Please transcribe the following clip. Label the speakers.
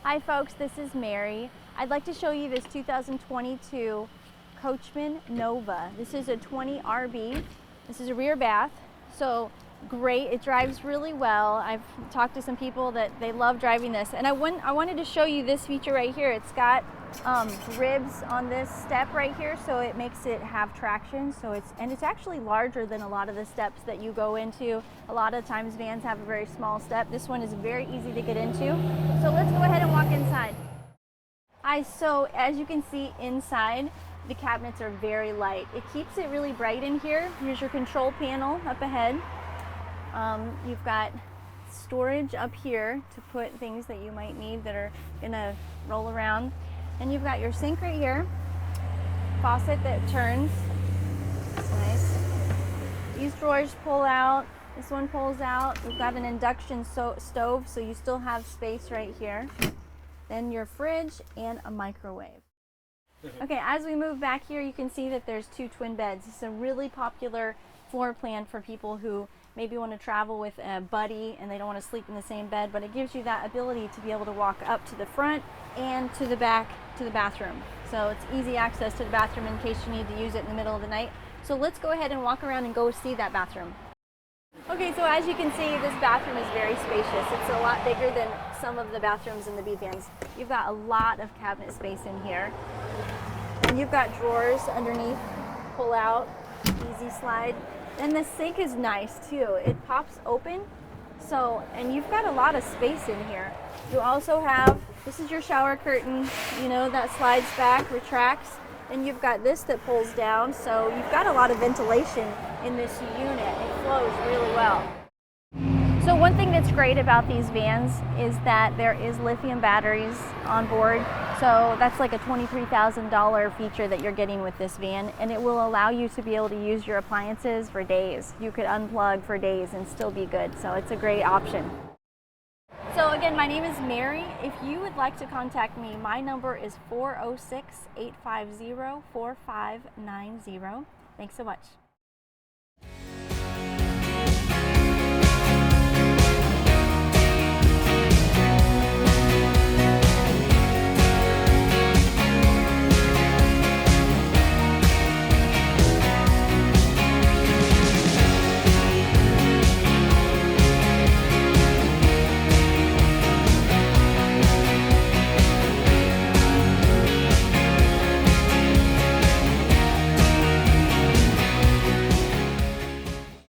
Speaker 1: Hi folks, this is Mary. I'd like to show you this 2022 Coachmen Nova. This is a 20 RB. This is a rear bath, so great. It drives really well. I've talked to some people that they love driving this, and I wanted to show you this feature right here. It's got ribs on this step right here, so it makes it have traction. So it's actually larger than a lot of the steps that you go into. A lot of times vans have a very small step. This one is very easy to get into. So let's go ahead and walk inside. So as you can see inside, the cabinets are very light. It keeps it really bright in here. Here's your control panel up ahead. You've got storage up here to put things that you might need that are gonna roll around. And you've got your sink right here, faucet that turns. That's nice. These drawers pull out. This one pulls out. We've got an induction stove, so you still have space right here. Then your fridge and a microwave. Okay, as we move back here, you can see that there's two twin beds. It's a really popular floor plan for people who maybe want to travel with a buddy and they don't want to sleep in the same bed, but it gives you that ability to be able to walk up to the front and to the back to the bathroom. So it's easy access to the bathroom in case you need to use it in the middle of the night. So let's go ahead and walk around and go see that bathroom. Okay, so as you can see, this bathroom is very spacious. It's a lot bigger than some of the bathrooms in the B vans. You've got a lot of cabinet space in here. And you've got drawers underneath, pull out, easy slide. And the sink is nice too. It pops open, and you've got a lot of space in here. You also have, this is your shower curtain, you know, that slides back, retracts. And you've got this that pulls down, so you've got a lot of ventilation in this unit. It flows really well. So one thing that's great about these vans is that there is lithium batteries on board. So that's like a $23,000 feature that you're getting with this van, and it will allow you to be able to use your appliances for days. You could unplug for days and still be good, so it's a great option. So again, my name is Mary. If you would like to contact me, my number is 406-850-4590. Thanks so much.